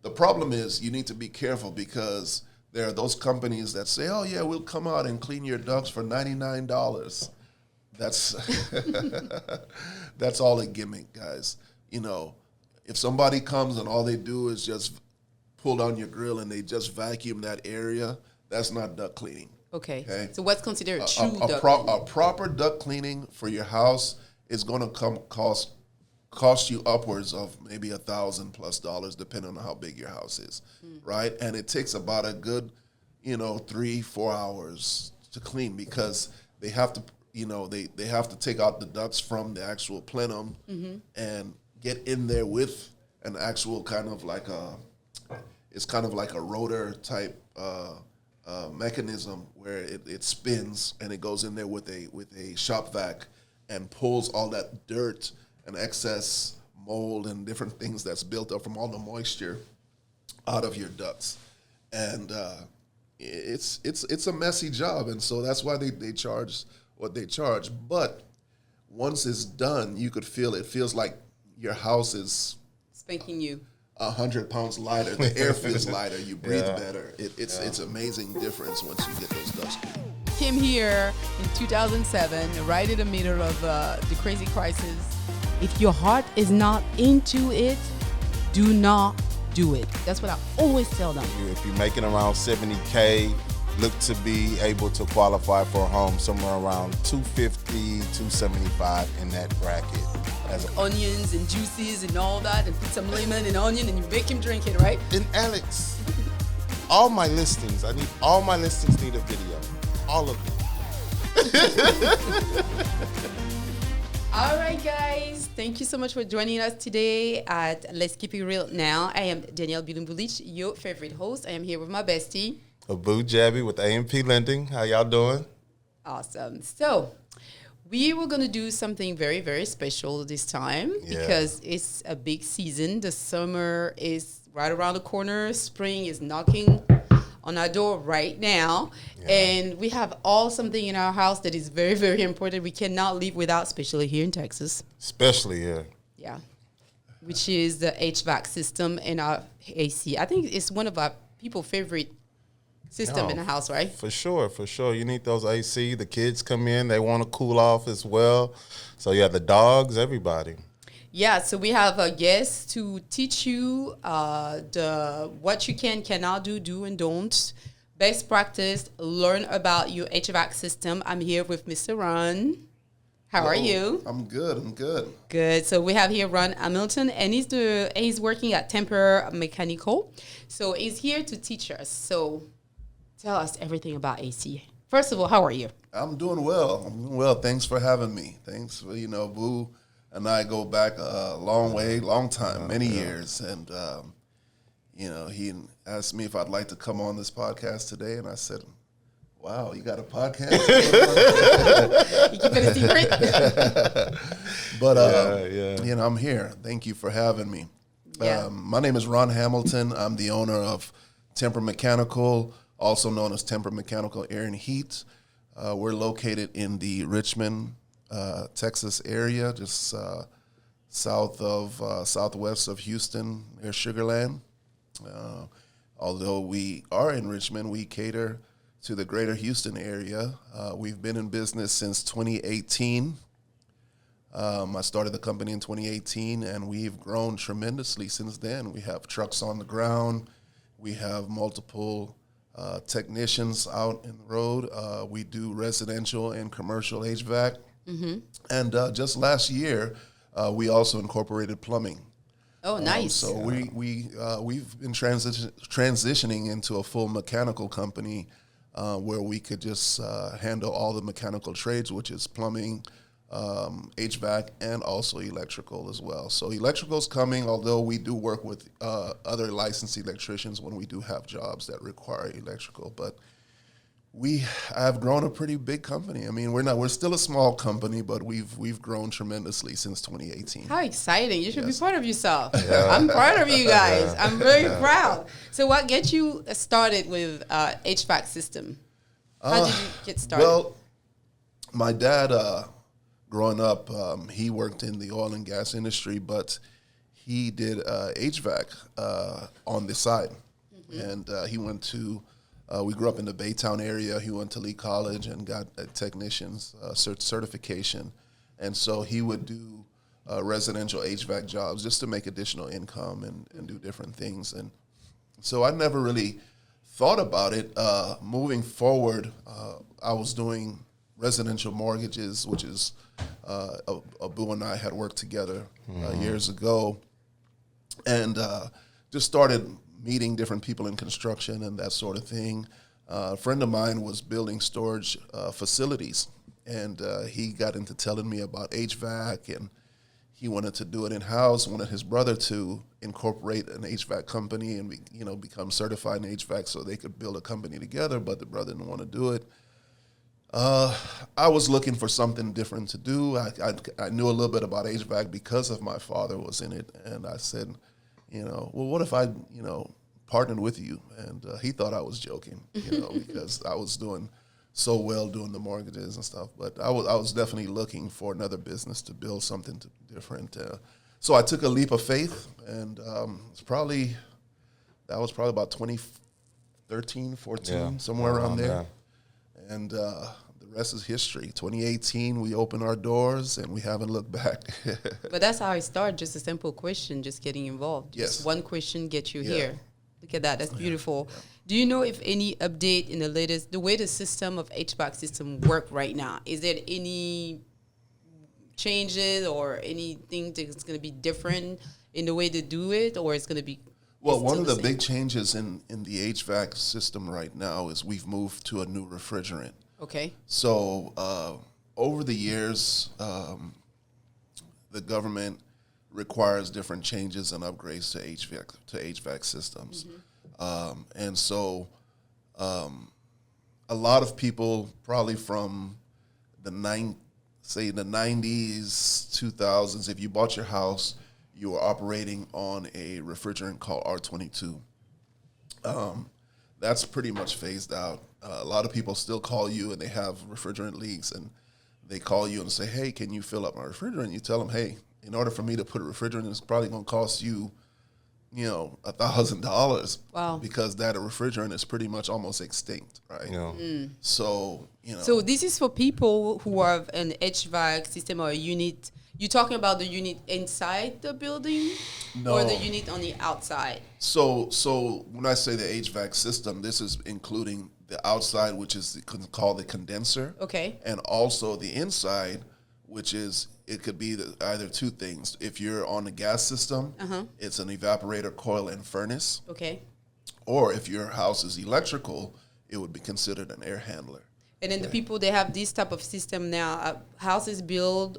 The problem is you need to be careful because there are those companies that say, oh, yeah, we'll come out and clean your ducts for $99. That's that's all a gimmick, guys. You know, if somebody comes and all they do is just pull down your grill and they just vacuum that area, that's not duct cleaning. Okay. So what's considered true duct cleaning? A proper duct cleaning for your house is going to cost you upwards of maybe $1,000+ depending on how big your house is, right? And it takes about a good, 3-4 hours to clean because they have to, they have to take out the ducts from the actual plenum and get in there with an actual kind of like a rotor type mechanism where it spins and it goes in there with a shop vac and pulls all that dirt and excess mold and different things that's built up from all the moisture out of your ducts. And it's a messy job, and so that's why they charge what they charge. But once it's done, you could feel it feels like your house is spanking you 100 pounds lighter. The air feels lighter. You breathe better. It's amazing difference once you get those ducts clean. Came here in 2007, right in the middle of the crazy crisis. If your heart is not into it, do not do it. That's what I always tell them. If you're making around $70K, look to be able to qualify for a home somewhere around $250, $275 in that bracket. Onions and juices and all that, and put some lemon and onion, and you make him drink it, right? And Alex, all my listings need a video. All of them. All right, guys. Thank you so much for joining us today at Let's Keep It Real Now. I am Danielle Bilumbu, your favorite host. I am here with my bestie, Abu Jabi with A&P Lending. How y'all doing? Awesome. So we were going to do something very, very special this time because it's a big season. The summer is right around the corner. Spring is knocking on our door right now. And we have all something in our house that is very, very important. We cannot live without, especially here in Texas. Especially here. Yeah. Which is the HVAC system in our AC. I think it's one of our people's favorite system in the house, right? For sure. You need those AC. The kids come in, they want to cool off as well. So yeah, the dogs, everybody. Yeah, so we have a guest to teach you what you cannot do and don't. Best practice, learn about your HVAC system. I'm here with Mr. Ron. How are you? I'm good. Good. So we have here Ron Hamilton, and he's working at Temper Mechanical. So he's here to teach us. So tell us everything about AC. First of all, how are you? I'm doing well. Thanks for having me. Thanks for, Boo and I go back a long time, many years. And, he asked me if I'd like to come on this podcast today. And I said, wow, you got a podcast? You keep it a secret? But, I'm here. Thank you for having me. Yeah. My name is Ron Hamilton. I'm the owner of Temper Mechanical, also known as Temper Mechanical Air and Heat. We're located in the Richmond, Texas area, just southwest of Houston, near Sugar Land. Although we are in Richmond, we cater to the greater Houston area. We've been in business since 2018. I started the company in 2018, and we've grown tremendously since then. We have trucks on the ground. We have multiple technicians out in the road. We do residential and commercial HVAC. Mm-hmm. And just last year, we also incorporated plumbing. Oh, nice. So we've been transitioning into a full mechanical company where we could just handle all the mechanical trades, which is plumbing, HVAC, and also electrical as well. So electrical's coming, although we do work with other licensed electricians when we do have jobs that require electrical. But we have grown a pretty big company. I mean, we're still a small company, but we've grown tremendously since 2018. How exciting. You should be proud of yourself. Yeah. I'm proud of you guys. I'm very proud. So what gets you started with HVAC system? How did you get started? Well, my dad, growing up, he worked in the oil and gas industry, but he did HVAC on the side. And he went to, we grew up in the Baytown area. He went to Lee College and got a technician's certification. And so he would do residential HVAC jobs just to make additional income and do different things. And so I never really thought about it. Moving forward, I was doing residential mortgages, which is Abu and I had worked together years ago, and just started meeting different people in construction and that sort of thing. A friend of mine was building storage facilities, and he got into telling me about HVAC, and he wanted to do it in-house, wanted his brother to incorporate an HVAC company and become certified in HVAC so they could build a company together, but the brother didn't want to do it. I was looking for something different to do. I knew a little bit about HVAC because of my father was in it, and I said, well, what if I, partnered with you? And he thought I was joking, because I was doing so well doing the mortgages and stuff. But I was definitely looking for another business to build something different. So I took a leap of faith, and that was probably about 2013, 14, somewhere around there. And the rest is history. 2018, we opened our doors, and we haven't looked back. But that's how I started, just a simple question, just getting involved. Yes. Just one question gets you here. Look at that. That's beautiful. Yeah. Do you know if any update in the way the system of HVAC system work right now? Is there any changes or anything that's going to be different in the way to do it, or it's going to be? Well, one of the big changes in the HVAC system right now is we've moved to a new refrigerant. Okay. So over the years, the government requires different changes and upgrades to HVAC systems. And so a lot of people probably from the 90s, 2000s, if you bought your house, you were operating on a refrigerant called R22. That's pretty much phased out. A lot of people still call you and they have refrigerant leaks, and they call you and say, hey, can you fill up my refrigerant? You tell them, hey, in order for me to put a refrigerant, it's probably going to cost you, $1,000. Wow. Because that refrigerant is pretty much almost extinct, right? So, So this is for people who have an HVAC system or a unit. You're talking about the unit inside the building? No. Or the unit on the outside? So when I say the HVAC system, this is including the outside, which is called the condenser. Okay. And also the inside, which is, it could be either two things. If you're on the gas system, it's an evaporator, coil, and furnace. Okay. Or if your house is electrical, it would be considered an air handler. And then the people, they have this type of system now. Houses built,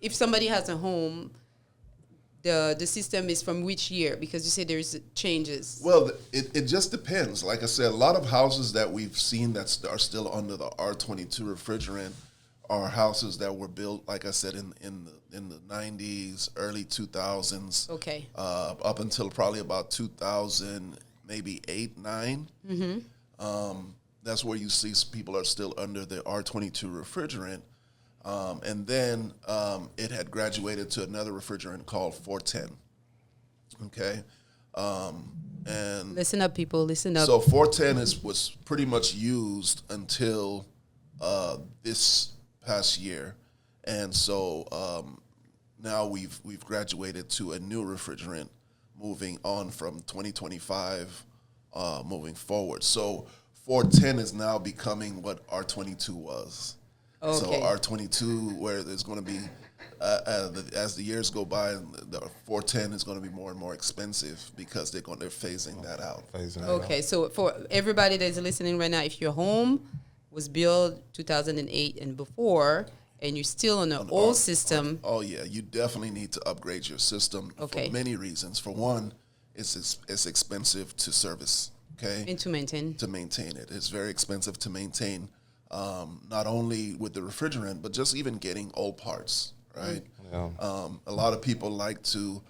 if somebody has a home, the system is from which year? Because you say there's changes. Well, it just depends. Like I said, a lot of houses that we've seen that are still under the R22 refrigerant are houses that were built, like I said, in the 90s, early 2000s. Okay. Up until probably about 2000, maybe 8, 9. That's where you see people are still under the R22 refrigerant. And then it had graduated to another refrigerant called 410. Okay. And listen up, people. Listen up. So 410 was pretty much used until this past year, and so now we've graduated to a new refrigerant, moving on from 2025, moving forward. So 410 is now becoming what R22 was. Okay. So R22, where there's going to be, as the years go by, the 410 is going to be more and more expensive because they're phasing that out. Okay, so for everybody that's listening right now, if your home was built 2008 and before, and you're still on an old system. Oh yeah, you definitely need to upgrade your system for many reasons. For one, it's expensive to service. Okay, and to maintain. To maintain it, it's very expensive to maintain. Not only with the refrigerant, but just even getting old parts. Right. Yeah. A lot of people like to,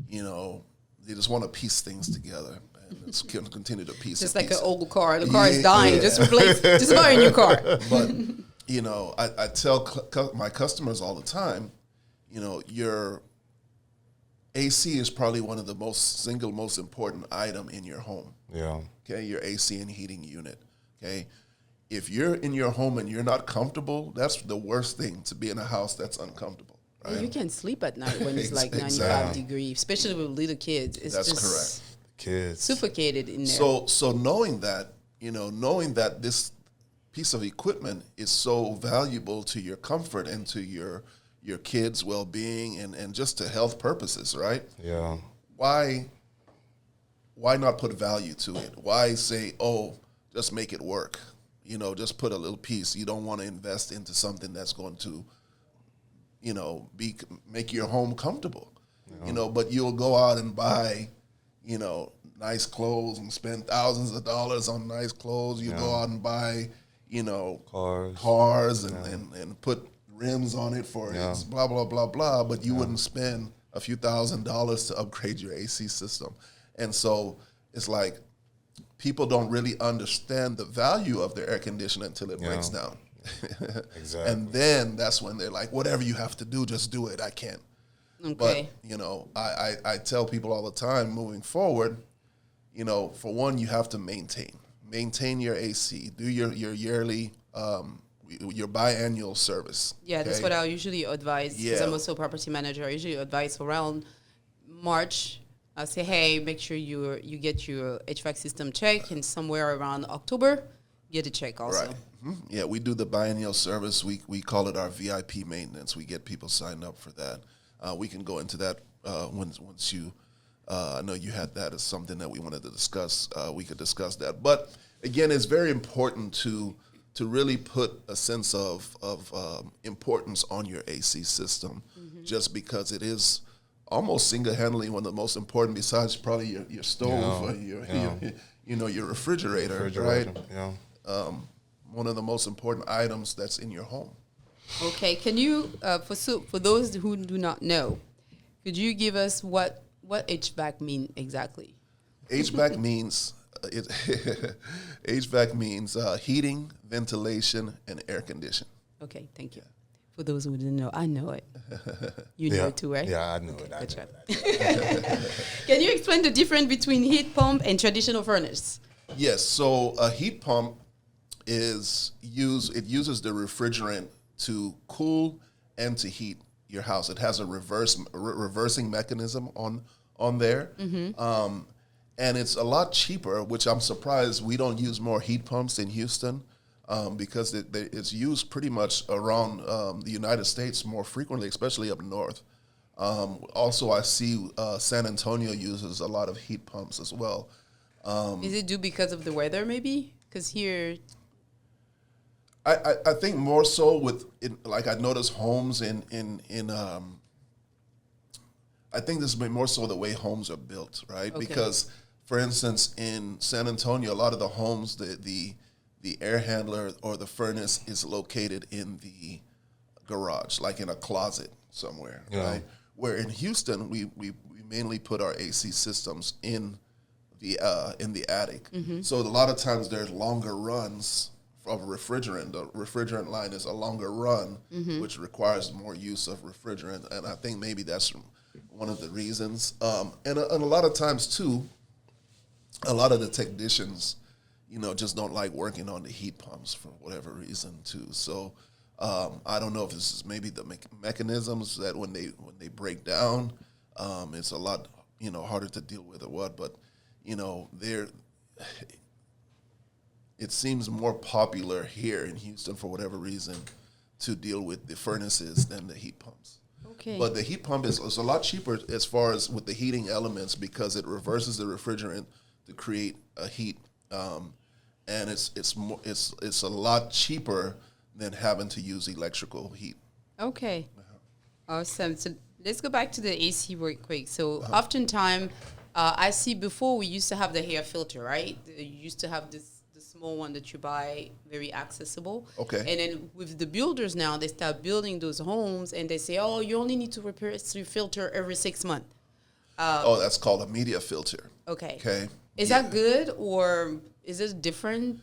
they just want to piece things together. It's continue to piece. Just like an old car. The car is dying. Just buy a new car. But, I tell my customers all the time, your AC is probably one of the single most important item in your home. Yeah. Okay, your AC and heating unit. Okay, if you're in your home and you're not comfortable, that's the worst thing, to be in a house that's uncomfortable. Right? You can't sleep at night when it's like 95 degrees, especially with little kids. It's That's just correct. Kids suffocated in there. So knowing that this piece of equipment is so valuable to your comfort and to your kids' well-being and just to health purposes, right? Yeah. Why not put value to it? Why say, oh, just make it work? Just put a little piece. You don't want to invest into something that's going to, make your home comfortable. Yeah. But you'll go out and buy, nice clothes and spend thousands of dollars on nice clothes. You go out and buy, cars and put rims on it for it, blah, blah, blah, blah. But you wouldn't spend a few $1,000s to upgrade your AC system. And so it's like people don't really understand the value of their air conditioner until it breaks down. Exactly. And then that's when they're like, whatever you have to do, just do it. I can't. Okay. But, I tell people all the time moving forward, for one, you have to maintain your AC, do your yearly, your biannual service. Yeah, that's what I usually advise, because Yeah. I'm also a property manager. I usually advise around March. I say, hey, make sure you get your HVAC system checked, and somewhere around October, get a check also. Right. Mm-hmm. Yeah, we do the biennial service. We call it our VIP maintenance. We get people signed up for that. We can go into that once you. I know you had that as something that we wanted to discuss. We could discuss that, but again, it's very important to really put a sense of importance on your AC system, just because it is almost single-handedly one of the most important, besides probably your stove or your refrigerator, right? Yeah. One of the most important items that's in your home. Okay, can you, for those who do not know, could you give us what HVAC mean exactly? HVAC means HVAC means heating, ventilation, and air conditioning. Okay, thank you. For those who didn't know, I know it. You know it too, right? Yeah, I know it. Good job. Can you explain the difference between heat pump and traditional furnace? Yes. So a heat pump uses the refrigerant to cool and to heat your house. It has a reversing mechanism on there. And it's a lot cheaper, which I'm surprised we don't use more heat pumps in Houston, because it's used pretty much around the United States more frequently, especially up north. Also, I see San Antonio uses a lot of heat pumps as well. Mm. Is it due because of the weather, maybe? Because here, I think more so with it, like I noticed homes in I think this is more so the way homes are built, right? Okay. Because, for instance, in San Antonio, a lot of the homes, the air handler or the furnace is located in the garage, like in a closet somewhere, right? Where in Houston, we mainly put our AC systems in the attic. So a lot of times there's longer runs of refrigerant. The refrigerant line is a longer run, which requires more use of refrigerant, and I think maybe that's one of the reasons. And a lot of times too, a lot of the technicians, just don't like working on the heat pumps for whatever reason too. So I don't know if this is maybe the mechanisms that when they break down, it's a lot harder to deal with or what. But it seems more popular here in Houston for whatever reason to deal with the furnaces than the heat pumps. okay. But the heat pump is a lot cheaper as far as with the heating elements, because it reverses the refrigerant to create a heat, and it's a lot cheaper than having to use electrical heat. Okay. Awesome. So let's go back to the AC real quick. So oftentimes, I see before we used to have the hair filter, right? You used to have the small one that you buy, very accessible. Okay. And then with the builders now, they start building those homes and they say, oh, you only need to replace your filter every 6 months. That's called a media filter. Okay. Okay. Is that good, or is it different?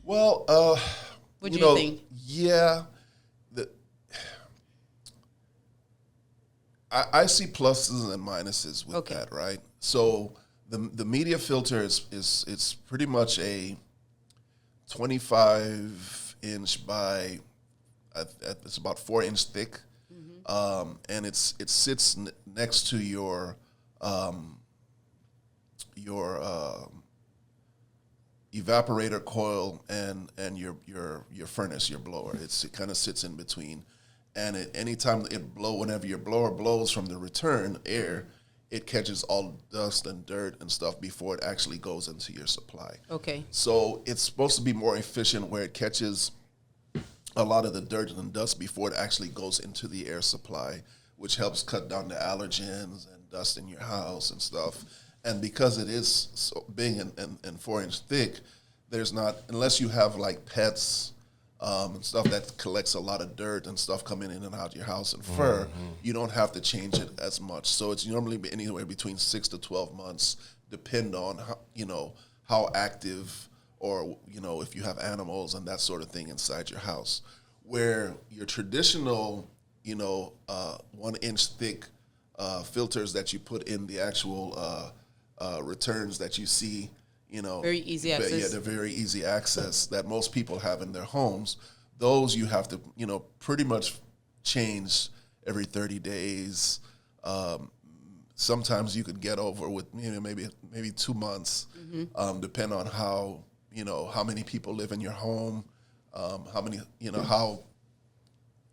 Well, What do you think? Yeah. I see pluses and minuses with that, right? So the media filter is it's pretty much a 25-inch by it's about 4-inch thick, and it sits next to your evaporator coil and your furnace, your blower. It kind of sits in between, and anytime whenever your blower blows from the return air, it catches all dust and dirt and stuff before it actually goes into your supply. Okay. So it's supposed to be more efficient where it catches a lot of the dirt and dust before it actually goes into the air supply, which helps cut down the allergens and dust in your house and stuff. And because it is so big and 4-inch thick, there's not, unless you have like pets and stuff that collects a lot of dirt and stuff coming in and out of your house and fur, you don't have to change it as much. So it's normally anywhere between 6 to 12 months, depend on how active or if you have animals and that sort of thing inside your house. Where your traditional 1-inch thick filters that you put in the actual returns that you see, very easy access. Yeah, they're very easy access that most people have in their homes. Those you have to, pretty much change every 30 days. Sometimes you could get over with maybe 2 months, depending on how many people live in your home, how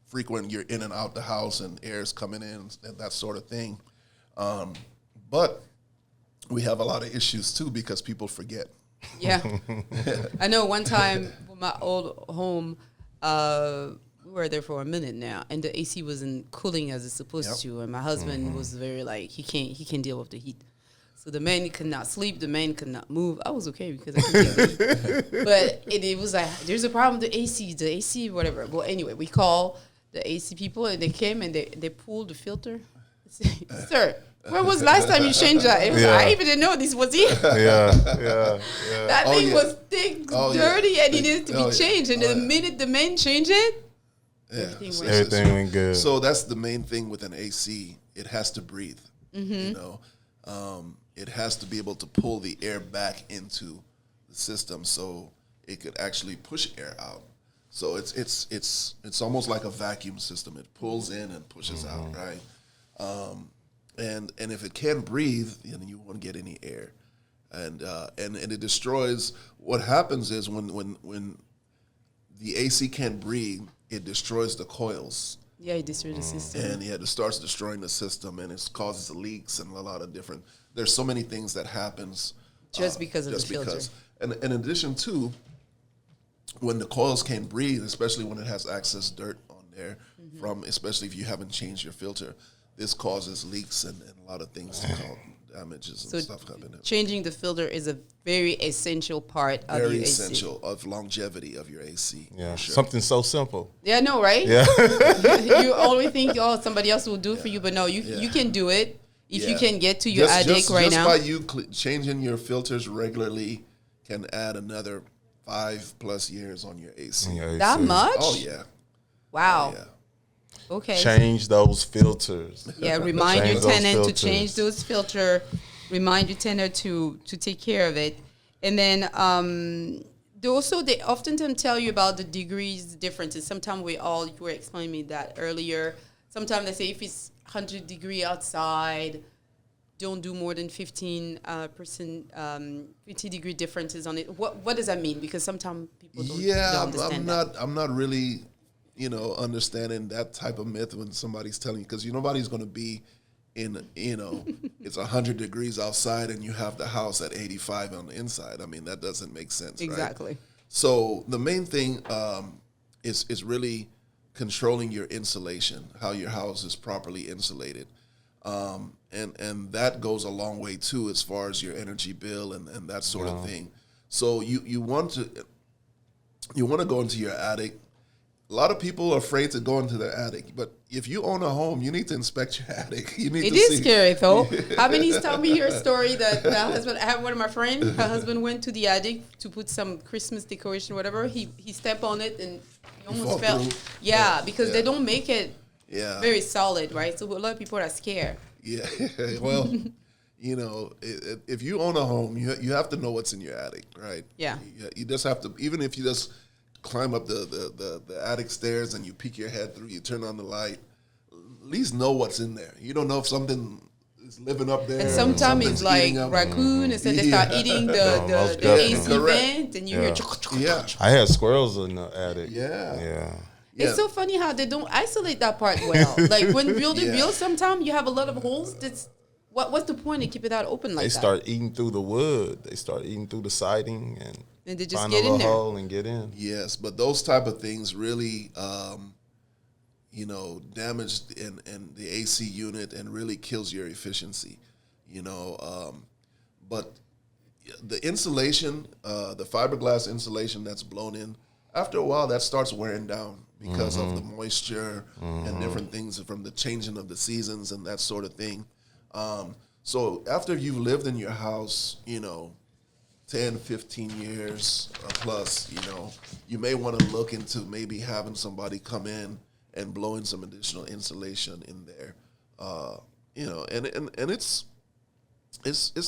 frequent you're in and out the house and air's coming in and that sort of thing. But we have a lot of issues too because people forget. Yeah. I know one time with my old home, we were there for a minute now, and the AC wasn't cooling as it's supposed to, and my husband was very he can't deal with the heat. So the man could not sleep, the man could not move. I was okay because I could deal with it. But it was like, there's a problem with the AC, whatever. Well, anyway, we call the AC people, and they came and they pulled the filter. Sir, when was last time you changed that? I even didn't know this was here. That thing was thick, dirty, and it needed to be changed. And the minute the man changed it, everything went good. So that's the main thing with an AC. It has to breathe. It has to be able to pull the air back into the system so it could actually push air out. So it's almost like a vacuum system. It pulls in and pushes out, right? And if it can't breathe, then you won't get any air, and it destroys. What happens is when the AC can't breathe, it destroys the coils. Yeah, it destroys the system. And it starts destroying the system, and it causes leaks and a lot of different. There's so many things that happens just because of the filter. And in addition to, when the coils can't breathe, especially when it has excess dirt on there, especially if you haven't changed your filter, this causes leaks and a lot of things called damages and stuff happening. Changing the filter is a very essential part of your AC. Very essential of longevity of your AC. Yeah, sure. Something so simple. Yeah, no, right? Yeah. you always think, somebody else will do it for you, but no, you can do it if you can get to your attic right now. Just by you changing your filters regularly can add another 5+ years on your AC. That much? Oh, yeah. Wow. Oh, yeah. Okay. Change those filters. Yeah, remind your tenant to change those filters. Remind your tenant to take care of it. And then they often tell you about the degrees differences. Sometimes you were explaining me that earlier. Sometimes they say if it's 100 degrees outside, don't do more than 15 degree differences on it. What does that mean? Because sometimes people don't understand I'm not really understanding that type of myth when somebody's telling you, because nobody's going to be in, it's 100 degrees outside and you have the house at 85 on the inside. I mean, that doesn't make sense, exactly. Right? So the main thing is really controlling your insulation, how your house is properly insulated. And that goes a long way too, as far as your energy bill and that sort of thing. So you want to go into your attic. A lot of people are afraid to go into their attic, but if you own a home, you need to inspect your attic. It is scary, though. How many tell me your story that my husband? I have one of my friends. Her husband went to the attic to put some Christmas decoration, whatever. He stepped on it and he almost fell. Yeah, because they don't make it Yeah. Very solid, right? So a lot of people are scared. Yeah. Well, if you own a home, you have to know what's in your attic, right? Yeah. You just have to, even if you just climb up the attic stairs and you peek your head through, you turn on the light, at least know what's in there. You don't know if something is living up there. And sometimes it's like raccoon, and so they start eating the AC vent, and you hear. Yeah. I had squirrels in the attic. Yeah. It's so funny how they don't isolate that part well. Like when build, sometimes you have a lot of holes. That's what's the point to keep it out open like that? They start eating through the wood. They start eating through the siding and they just find get a in little there. hole and get in. Yes, but those type of things really, damage in the AC unit and really kills your efficiency. But the insulation, the fiberglass insulation that's blown in, after a while that starts wearing down because of the moisture and different things from the changing of the seasons and that sort of thing. So after you've lived in your house, 10, 15 years plus, you may want to look into maybe having somebody come in and blowing some additional insulation in there. And it's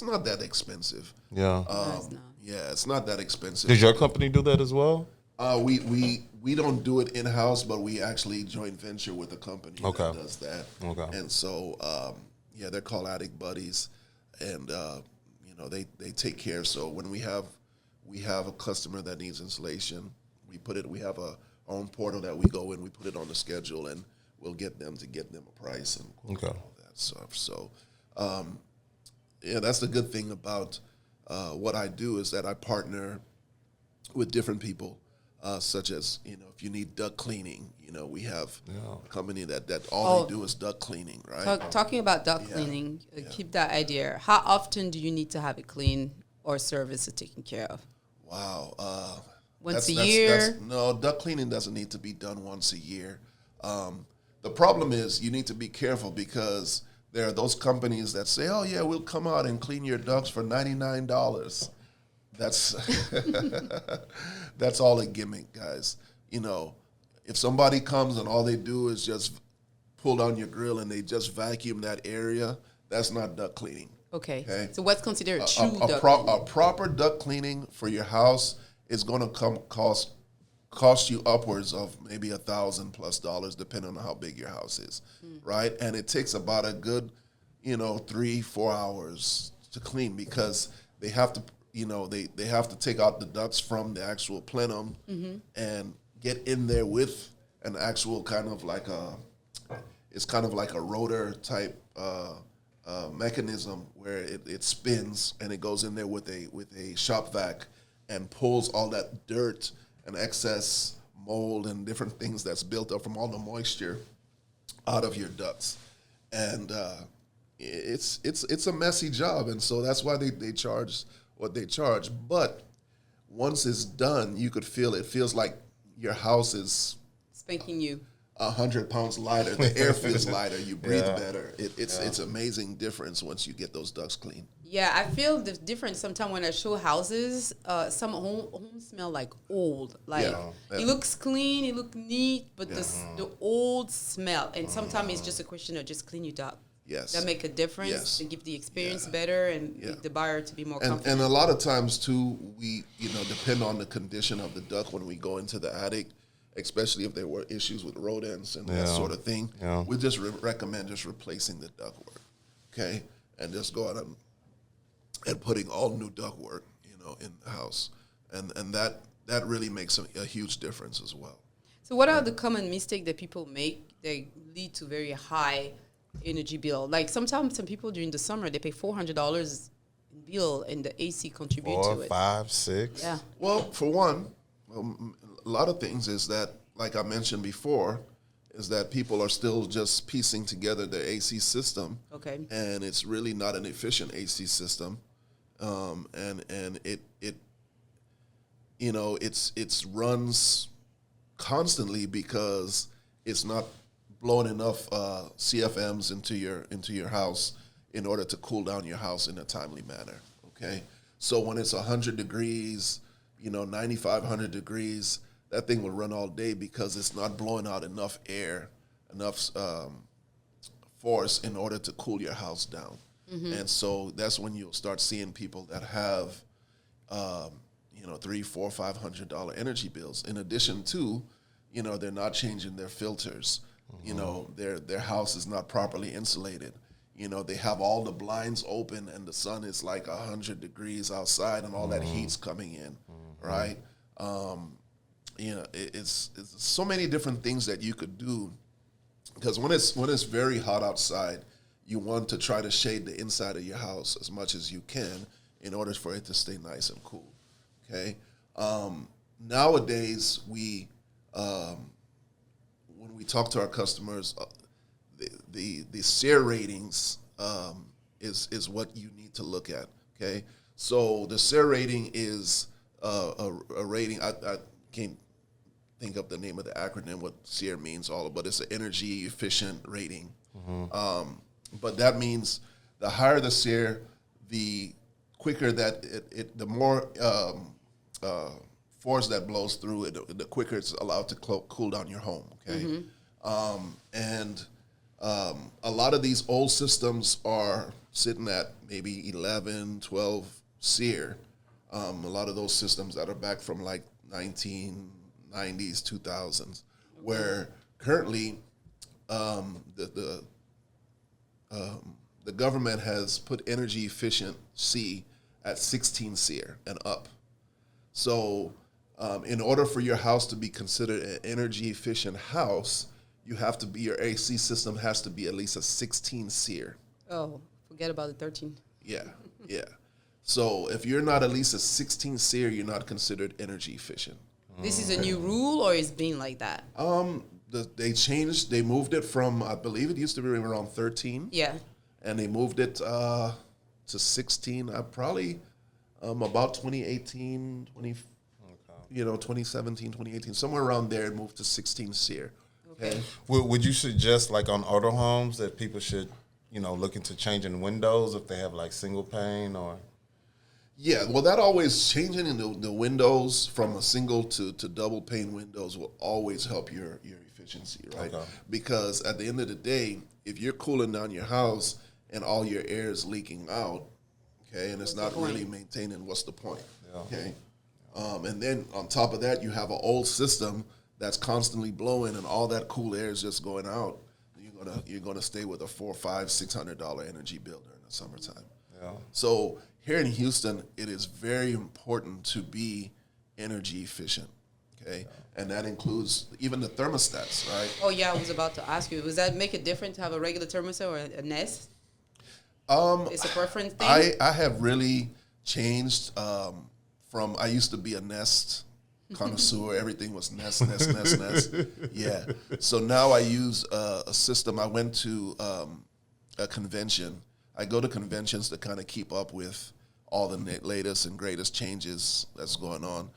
not that expensive. Yeah. No, it's not. Yeah, it's not that expensive. Did your company do that as well? We don't do it in-house, but we actually joint venture with a company that does that. Okay. And so, they're called Attic Buddies, and they take care. So when we have a customer that needs insulation, we have our own portal that we go in, we put it on the schedule, and we'll get them a price and all that stuff. So, that's the good thing about what I do is that I partner with different people, such as, if you need duct cleaning, we have a company that all they do is duct cleaning, right? Talking about duct cleaning, keep that idea. How often do you need to have it cleaned or service it taken care of? Wow. Once a year? No, duct cleaning doesn't need to be done once a year. The problem is you need to be careful because there are those companies that say, oh, yeah, we'll come out and clean your ducts for $99. That's that's all a gimmick, guys. If somebody comes and all they do is just pull down your grill and they just vacuum that area, that's not duct cleaning. Okay. So what's considered true duct cleaning? A proper duct cleaning for your house is going to cost you upwards of maybe $1,000+ depending on how big your house is, right? And it takes about a good, 3-4 hours to clean because they have to. They have to take out the ducts from the actual plenum and get in there with an actual kind of like a rotor type mechanism where it spins and it goes in there with a shop vac and pulls all that dirt and excess mold and different things that's built up from all the moisture out of your ducts. And it's a messy job, and so that's why they charge what they charge. But once it's done, you could feel it. It feels like your house is spanking new. 100 pounds lighter. The air feels lighter. You breathe better. It's amazing difference once you get those ducts clean. Yeah, I feel the difference sometimes when I show houses. Some homes smell like old. Like it looks clean, it looks neat, but the old smell. And sometimes it's just a question of just clean your duct. Yes. That make a difference to give the experience better and make the buyer to be more comfortable. And a lot of times too, we depend on the condition of the duct when we go into the attic, especially if there were issues with rodents and that sort of thing. Yeah. We just recommend just replacing the ductwork, okay, and just go out and putting all new ductwork, in the house, and that really makes a huge difference as well. So, what are the common mistakes that people make that lead to very high energy bill? Like sometimes some people during the summer they pay $400 in bill and the AC contribute to it. 4, 5, 6. Yeah. Well, for one, a lot of things is that, like I mentioned before, is that people are still just piecing together their AC system. Okay. And it's really not an efficient AC system, and it runs constantly because it's not blowing enough CFMs into your house in order to cool down your house in a timely manner. Okay, so when it's 100 degrees, 95, 100 degrees, that thing will run all day because it's not blowing out enough air enough force in order to cool your house down. And so that's when you'll start seeing people that have, $300, $400, $500 energy bills. In addition to, they're not changing their filters. Their house is not properly insulated. They have all the blinds open and the sun is like 100 degrees outside and all that heat's coming in, right? It's so many different things that you could do, because when it's very hot outside, you want to try to shade the inside of your house as much as you can in order for it to stay nice and cool. Okay. Nowadays, when we talk to our customers, the SEER ratings is what you need to look at. Okay. So the SEER rating is a rating. I can't think of the name of the acronym, what SEER means, but it's an energy efficient rating. But that means the higher the SEER, the quicker that the more force that blows through it, the quicker it's allowed to cool down your home. Okay, a lot of these old systems are sitting at maybe 11, 12 SEER. A lot of those systems that are back from like 1990s, 2000s, where currently the government has put energy efficiency at 16 SEER and up. So in order for your house to be considered an energy efficient house, your AC system has to be at least a 16 SEER. Oh, forget about the 13. Yeah. So if you're not at least a 16 SEER, you're not considered energy efficient. This is a new rule, or it's been like that? They moved it from, I believe it used to be around 13. Yeah. And they moved it to 16, probably about 2018, 2017, 2018, somewhere around there. It moved to 16 SEER. Okay. Would you suggest, like on older homes, that people should, look into changing windows if they have like single pane or? Yeah, well, that always changing in the windows from a single to double pane windows will always help your efficiency, right? Okay. Because at the end of the day, if you're cooling down your house and all your air is leaking out, okay, and it's not really maintaining, what's the point? Yeah. Okay. And then on top of that, you have an old system that's constantly blowing and all that cool air is just going out. You're gonna stay with a $400, $500, $600 energy bill during the summertime. Yeah. So here in Houston, it is very important to be energy efficient. Okay, and that includes even the thermostats, right? Oh yeah, I was about to ask you. Does that make it different to have a regular thermostat or a Nest? It's a preference thing. I have really changed from, I used to be a Nest connoisseur. Everything was Nest. Yeah. So now I use a system. I went to a convention. I go to conventions to kind of keep up with all the latest and greatest changes that's going on.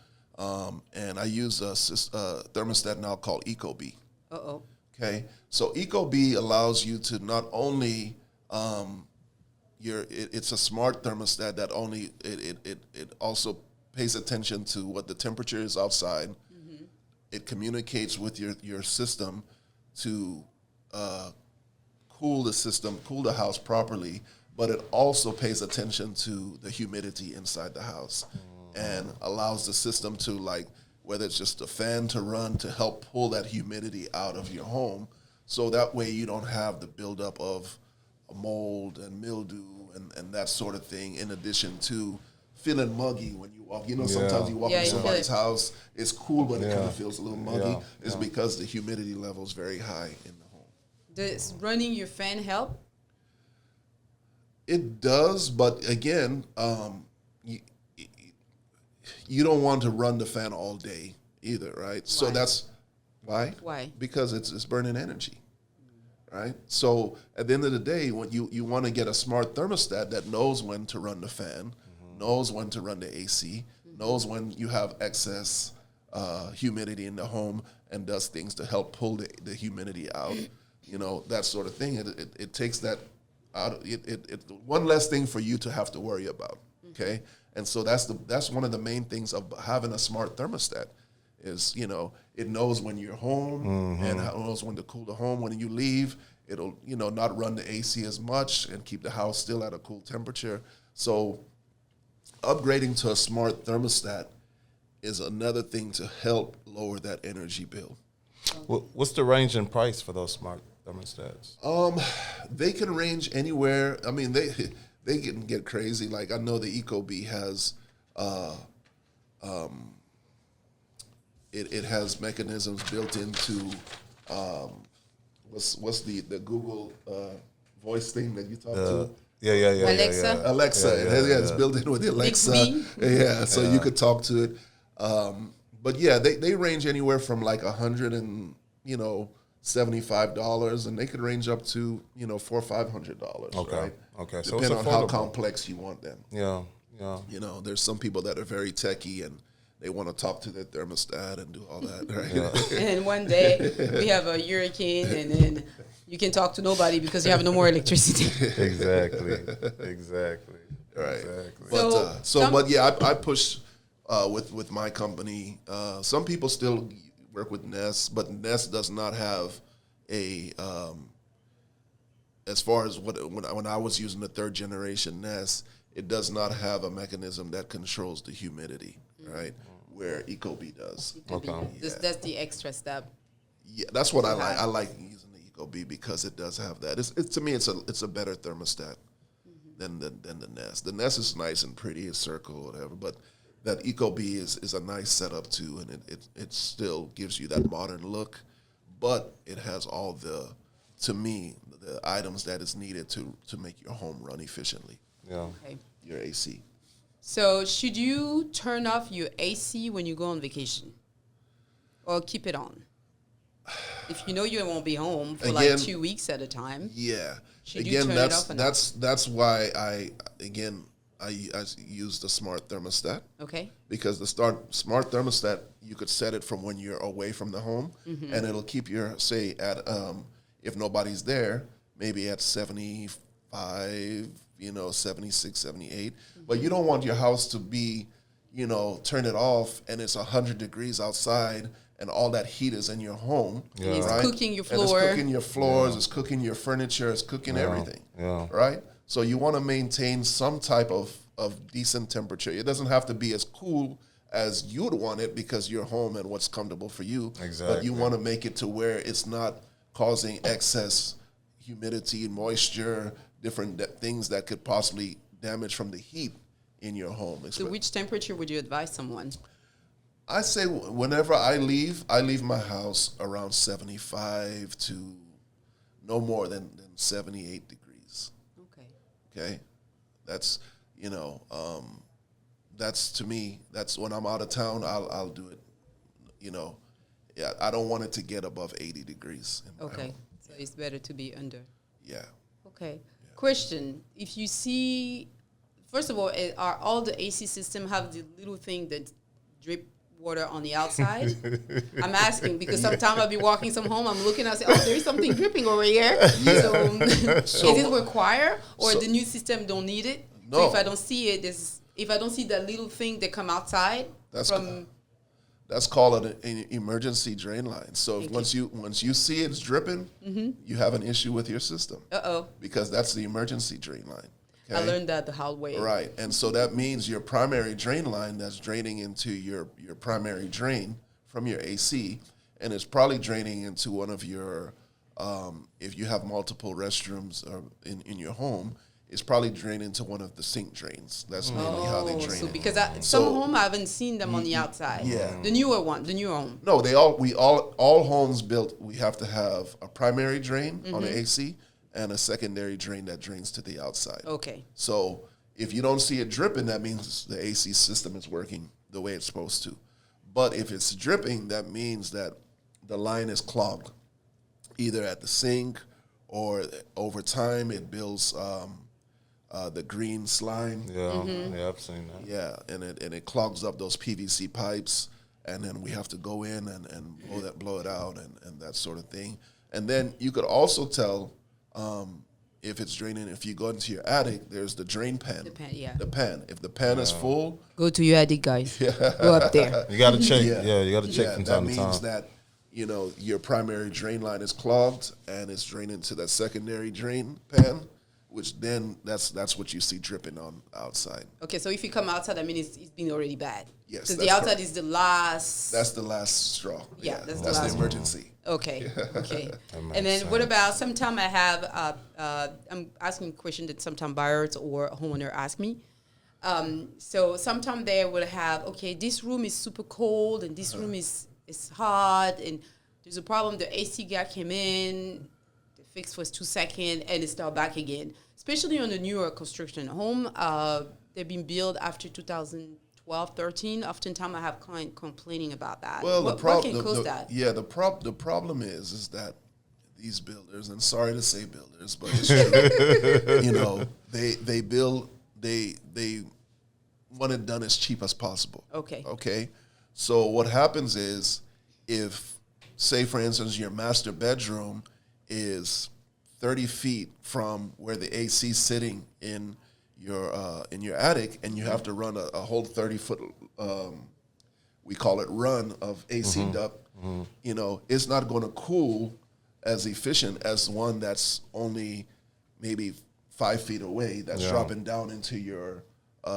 And I use a thermostat now called Ecobee. Uh-oh. Okay. So Ecobee allows you to not only it's a smart thermostat that it also pays attention to what the temperature is outside. Mm-hmm. It communicates with your system to cool the house properly, but it also pays attention to the humidity inside the house and allows the system to, like, whether it's just a fan to run to help pull that humidity out of your home, so that way you don't have the buildup of mold and mildew and that sort of thing, in addition to feeling muggy when you walk. Sometimes you walk in somebody's house, it's cool, but it kind of feels a little muggy. It's because the humidity level is very high in the home. Does running your fan help? It does, but again, you don't want to run the fan all day either, right? Why? So that's why. Why? Because it's burning energy, right? So at the end of the day, when you want to get a smart thermostat that knows when to run the fan, knows when to run the AC, knows when you have excess humidity in the home, and does things to help pull the humidity out, that sort of thing. It takes that out. It one less thing for you to have to worry about. Okay, and so that's one of the main things of having a smart thermostat, is, it knows when you're home and it knows when to cool the home. When you leave, it'll, not run the AC as much and keep the house still at a cool temperature. So upgrading to a smart thermostat is another thing to help lower that energy bill. What's the range in price for those smart thermostats? They can range anywhere. I mean, they can get crazy. Like I know the Ecobee has, it has mechanisms built into, what's the Google voice thing that you talk to? Yeah. Alexa? Alexa. It's built in with the Alexa. Yeah, so you could talk to it. But yeah, they range anywhere from like $175, and they could range up to $400 or $500. Okay. Right? Okay. So Depending it's on how affordable. complex you want them. Yeah. There's some people that are very techie and they want to talk to their thermostat and do all that, right? And one day we have a hurricane, and then you can talk to nobody because you have no more electricity. Exactly. Right. Exactly. But I push with my company. Some people still work with Nest, but Nest does not have a as far as when I was using the third generation Nest, it does not have a mechanism that controls the humidity, right? Where Ecobee does. Okay. That's the extra step. Yeah, that's what I like. I like using the Ecobee because it does have that. It's to me, it's a better thermostat than the Nest. The Nest is nice and pretty, it's circle, whatever, but that Ecobee is a nice setup too, and it still gives you that modern look, but it has all the items that is needed to make your home run efficiently. Yeah. Okay. Your AC. So should you turn off your AC when you go on vacation, or keep it on? If you know you won't be home for like 2 weeks at a time. Yeah. Should you turn it off or not? That's why I use the smart thermostat. Okay. Because the smart thermostat, you could set it from when you're away from the home, and it'll keep your, say, at if nobody's there, maybe at 75, 76, 78. But you don't want your house to be, turn it off and it's 100 degrees outside and all that heat is in your home. Yeah. It's right? cooking your floor. And it's cooking your floors, it's cooking your furniture, it's cooking everything. Yeah. Right? So you want to maintain some type of decent temperature. It doesn't have to be as cool as you'd want it because you're home and what's comfortable for you. Exactly. But you want to make it to where it's not causing excess humidity, moisture, different things that could possibly damage from the heat in your home. So which temperature would you advise someone? I say whenever I leave my house around 75 to no more than 78 degrees. Okay. That's, that's to me, that's when I'm out of town, I'll do it, Yeah, I don't want it to get above 80 degrees. In my home. So it's better to be under. Yeah. Okay. Yeah. Question. If you see, first of all, are all the AC system have the little thing that drip water on the outside? I'm asking because sometimes I'll be walking some home, I'm looking, I say, there's something dripping over here. So is it required or the new system don't need it? No. So if I don't see it, if I don't see that little thing that come outside that's called an emergency drain line. So once you see it's dripping, you have an issue with your system. Because that's the emergency drain line. Okay? I learned that the hard way. Right. And so that means your primary drain line that's draining into your primary drain from your AC, and it's probably draining into one of your, if you have multiple restrooms in your home, it's probably draining into one of the sink drains. That's mainly how they drain. So because some home I haven't seen them on the outside. Yeah. The newer home. No, all homes built, we have to have a primary drain on the AC and a secondary drain that drains to the outside. Okay. So if you don't see it dripping, that means the AC system is working the way it's supposed to. But if it's dripping, that means that the line is clogged, either at the sink or over time it builds the green slime. Yeah, yeah, I've seen that. Yeah, and it clogs up those PVC pipes, and then we have to go in and blow it out and that sort of thing. And then you could also tell if it's draining, if you go into your attic, there's the drain pan. The pan, yeah. The pan. If the pan is full, Go to your attic, guys. Go up there. You got to check. You got to check from time to time. That means that, your primary drain line is clogged and it's draining to that secondary drain pan, which then that's what you see dripping on outside. Okay, so if you come outside, I mean, it's been already bad. Yes, because the outside is the last. That's the last straw. Yeah, that's the last emergency. Okay, okay. And then sense. what about, sometimes I have, I'm asking a question that sometimes buyers or homeowner ask me. So sometimes they will have, okay, this room is super cold and this room is hot and there's a problem. The AC guy came in, they fixed for 2 seconds and it's now back again. Especially on the newer construction home, they've been built after 2012, 13. Oftentimes I have clients complaining about that. Well, what can cause that? Yeah, the problem is that these builders, and sorry to say builders, but it's true. They build, they want it done as cheap as possible. Okay. Okay. So what happens is, if, say for instance, your master bedroom is 30 feet from where the AC is sitting in your attic, and you have to run a whole 30-foot, we call it run of AC duct, it's not going to cool as efficient as one that's only maybe 5 feet away, that's dropping down into your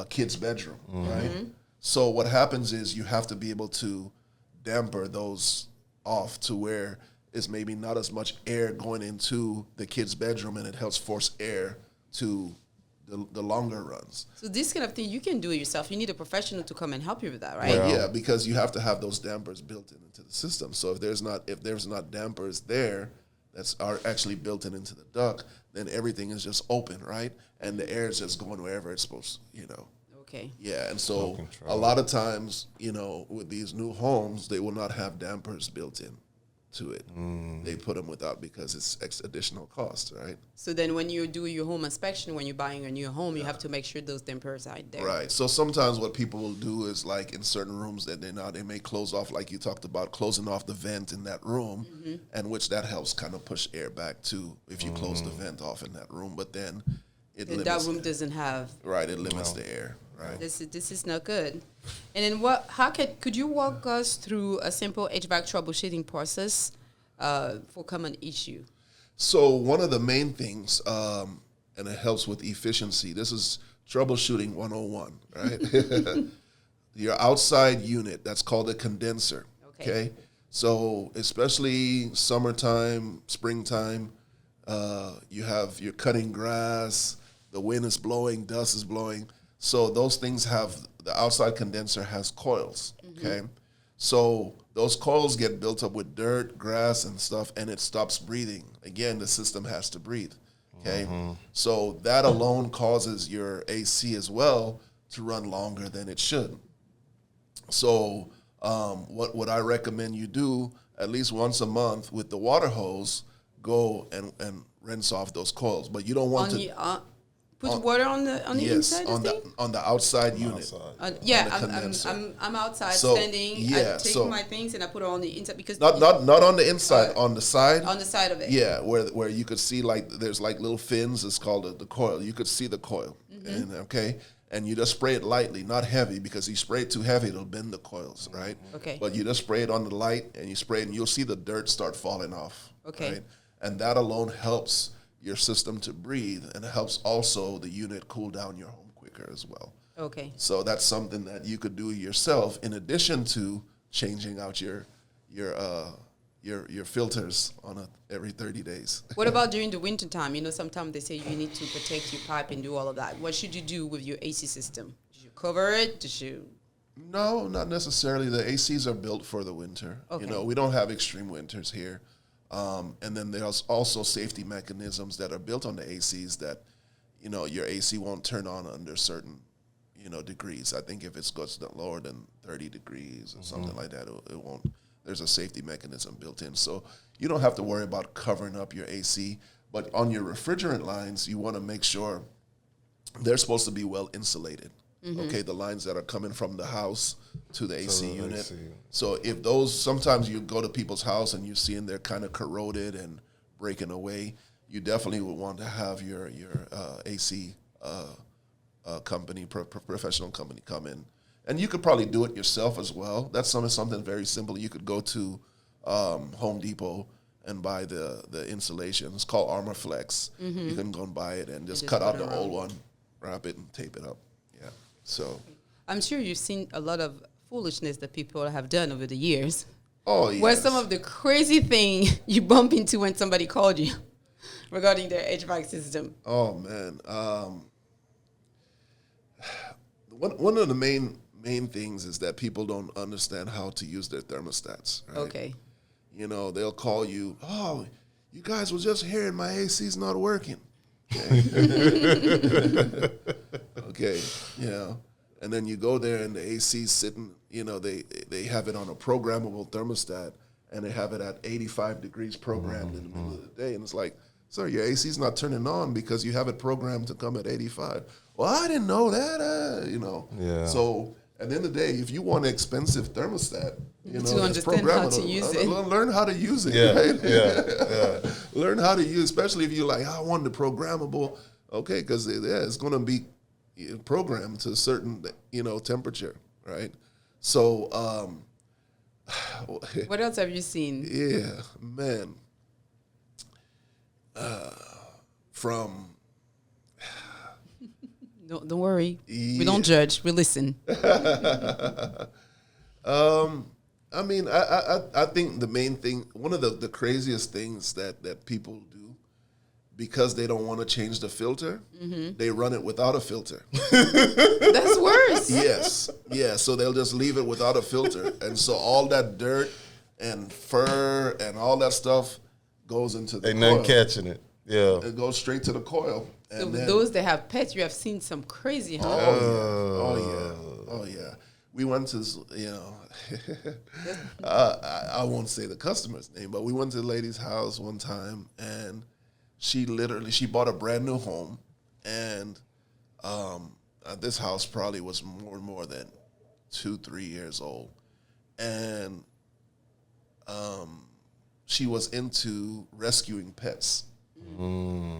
kid's bedroom, right? So what happens is you have to be able to damper those off to where it's maybe not as much air going into the kid's bedroom, and it helps force air to the longer runs. So this kind of thing, you can do it yourself. You need a professional to come and help you with that, right? Yeah, because you have to have those dampers built into the system. So if there's not dampers there are actually built into the duct, then everything is just open, right? And the air is just going wherever it's supposed to, Okay. Yeah, and so a lot of times, with these new homes, they will not have dampers built in to it. They put them without because it's additional cost, right? So then when you do your home inspection, when you're buying a new home, you have to make sure those dampers are there. Right. So sometimes what people will do is, like, in certain rooms that they may close off, like you talked about, closing off the vent in that room, and which that helps kind of push air back too if you close the vent off in that room. But then that room doesn't have. Right. It limits the air. Right. This is not good. And then could you walk us through a simple HVAC troubleshooting process for common issue? So one of the main things, and it helps with efficiency, this is troubleshooting 101, right? Your outside unit, that's called a condenser, okay? So especially summertime, springtime, you're cutting grass, the wind is blowing, dust is blowing. So those things the outside condenser has coils, okay? So those coils get built up with dirt, grass, and stuff, and it stops breathing. Again, the system has to breathe, okay? So that alone causes your AC as well to run longer than it should. So what I recommend you do, at least once a month with the water hose, go and rinse off those coils. But you don't want put water on the inside of the thing? On the outside unit. I'm outside standing. I take my things and I put it on the inside because not on the inside, on the side. On the side of it. Yeah, where you could see, like, there's like little fins. It's called the coil. You could see the coil, and you just spray it lightly, not heavy, because you spray it too heavy, it'll bend the coils, right? Okay. But you just spray it on the light, and you spray it, and you'll see the dirt start falling off. Okay. Right? And that alone helps your system to breathe, and it helps also the unit cool down your home quicker as well. Okay. So that's something that you could do yourself in addition to changing out your filters on every 30 days. What about during the winter time? Sometimes they say you need to protect your pipe and do all of that. What should you do with your AC system? Did you cover it? No, not necessarily. The ACs are built for the winter. Okay. We don't have extreme winters here. And then there's also safety mechanisms that are built on the ACs that, your AC won't turn on under certain, degrees. I think if it goes lower than 30 degrees or something like that, it won't. There's a safety mechanism built in. So you don't have to worry about covering up your AC. But on your refrigerant lines, you want to make sure they're supposed to be well insulated. Okay, the lines that are coming from the house to the AC unit. So if those, sometimes you go to people's house and you're seeing they're kind of corroded and breaking away, you definitely would want to have your AC company, professional company come in. And you could probably do it yourself as well. That's something very simple. You could go to Home Depot and buy the insulation. It's called Armor Flex. You can go and buy it and just cut out the old one, wrap it, and tape it up. Yeah. So I'm sure you've seen a lot of foolishness that people have done over the years. Oh, yes. What's some of the crazy thing you bump into when somebody called you regarding their HVAC system? Oh, man. One of the main things is that people don't understand how to use their thermostats. Right? Okay. You know, they'll call you, oh, you guys were just hearing my AC's not working. Okay. Okay, yeah. And then you go there and the AC's sitting, you know, they have it on a programmable thermostat and they have it at 85 degrees programmed in the middle of the day. And it's like, sir, your AC's not turning on because you have it programmed to come at 85. Well, I didn't know that, you know. Yeah. So at the end of the day, if you want an expensive thermostat, you know, to understand how to use it. Learn how to use it, Yeah, right? yeah. Learn how to use, especially if you're like, I want the programmable, okay, because it's going to be programmed to a certain, you know, temperature, right? So, What else have you seen? yeah, man, from Don't worry. We don't judge. We listen. I mean, I think the main thing, one of the craziest things that people do, because they don't want to change the filter, they run it without a filter. That's worse. Yes, yeah. So they'll just leave it without a filter, and so all that dirt and fur and all that stuff goes into the Ain't coil. nothing catching it. Yeah. It goes straight to the coil. So And with then, those that have pets, you have seen some crazy, huh? oh yeah. We went to, you know, I won't say the customer's name, but we went to the lady's house one time, and she bought a brand new home, and this house probably was more than 2-3 years old, and she was into rescuing pets.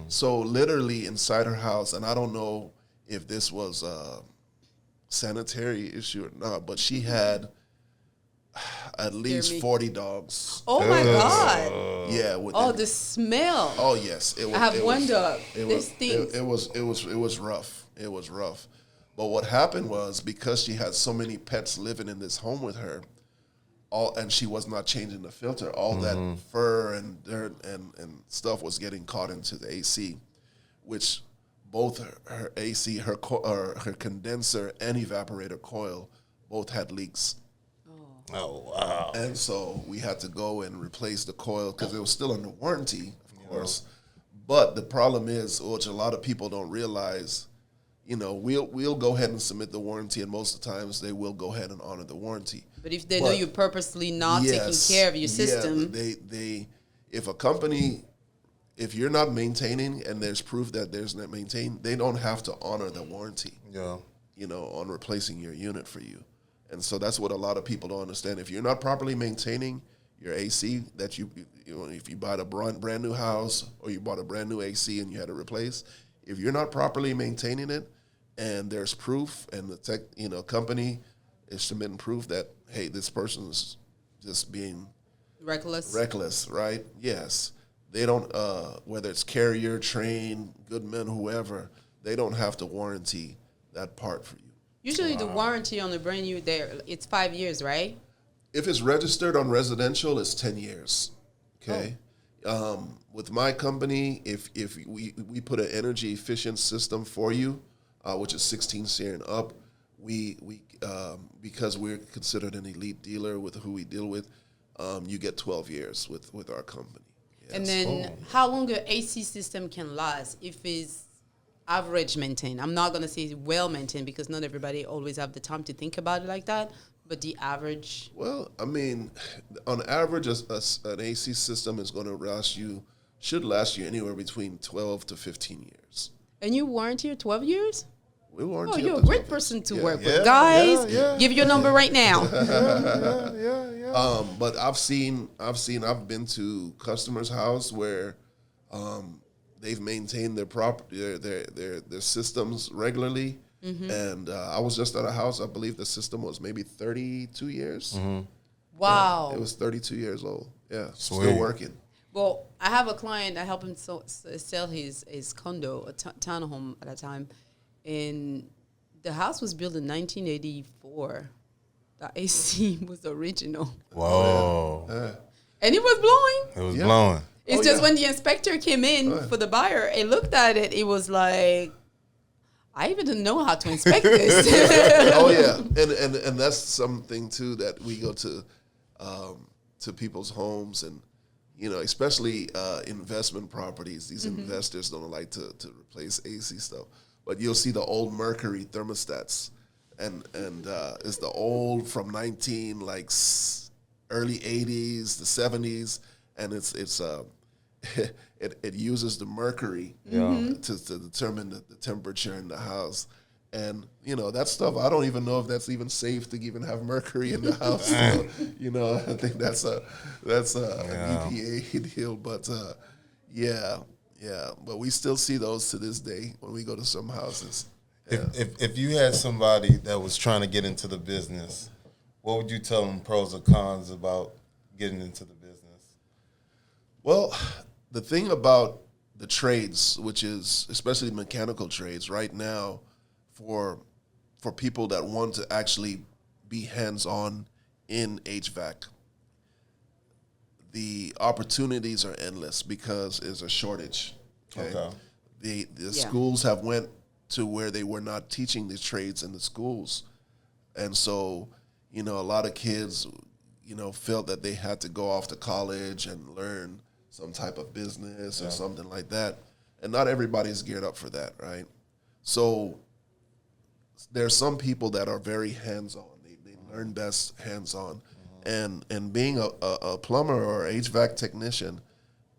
So literally inside her house, and I don't know if this was a sanitary issue or not, but she had at least 40 dogs. Oh my God. Yeah. Oh, the smell. Oh yes. I have one dog. It This stinks. It was rough. It was rough. But what happened was, because she had so many pets living in this home with her, and she was not changing the filter, all that fur and dirt and stuff was getting caught into the AC, which both her AC, her condenser and evaporator coil both had leaks. Oh, wow. And so we had to go and replace the coil because it was still under warranty, of course. But the problem is, which a lot of people don't realize, you know, we'll go ahead and submit the warranty, and most of the times they will go ahead and honor the warranty. But if they know you're purposely not taking care of your system. They if a company, if you're not maintaining and there's proof that there's not maintained, they don't have to honor the warranty. Yeah. You know, on replacing your unit for you. And so that's what a lot of people don't understand. If you're not properly maintaining your AC, that you know, if you bought a brand new house or you bought a brand new AC and you had to replace, if you're not properly maintaining it, and there's proof, and the company is submitting proof that, hey, this person's just being reckless, right? Yes, they don't. Whether it's Carrier, Train, Goodman, whoever, they don't have to warranty that part for you. Usually the warranty on the brand new, it's 5 years, right? If it's registered on residential, it's 10 years. Okay. With my company, if we put an energy efficient system for you, which is 16 SEER and up, we because we're considered an elite dealer with who we deal with, you get 12 years with our company. Yes. And then how long an AC system can last if it's average maintained? I'm not going to say well maintained because not everybody always have the time to think about it like that, but the average. Well, I mean, on average, an AC system is going to should last you anywhere between 12 to 15 years. And you warranty your 12 years? We warranty. Oh, you're a great person to work with. Guys, give your number right now. But I've been to customers' house where they've maintained their systems regularly. And I was just at a house. I believe the system was maybe 32 years. Wow. Yeah, it was 32 years old. Yeah, Sweet. still working. Well, I have a client. I helped him sell his condo, a townhome at that time, and the house was built in 1984. The AC was original, Whoa. Yeah. and it was blowing. It was blowing. It's just when the inspector came in for the buyer and looked at it, it was like, I even didn't know how to inspect this. Oh yeah, and that's something too that we go to people's homes, and especially investment properties. These investors don't like to replace AC stuff, but you'll see the old Mercury thermostats, and it's the old from early 80s, the 70s, and it uses the mercury to determine the temperature in the house. And, that stuff, I don't even know if that's even safe to even have mercury in the house. So, I think that's an EPA deal. But, yeah. But we still see those to this day when we go to some houses. Yeah. If you had somebody that was trying to get into the business, what would you tell them pros or cons about getting into the business? Well, the thing about the trades, which is especially mechanical trades right now, for people that want to actually be hands-on in HVAC, the opportunities are endless because there's a shortage. Okay. The schools have went to where they were not teaching these trades in the schools. And so, a lot of kids, felt that they had to go off to college and learn some type of business or something like that. And not everybody's geared up for that, right? So there's some people that are very hands-on. They learn best hands-on. And being a plumber or HVAC technician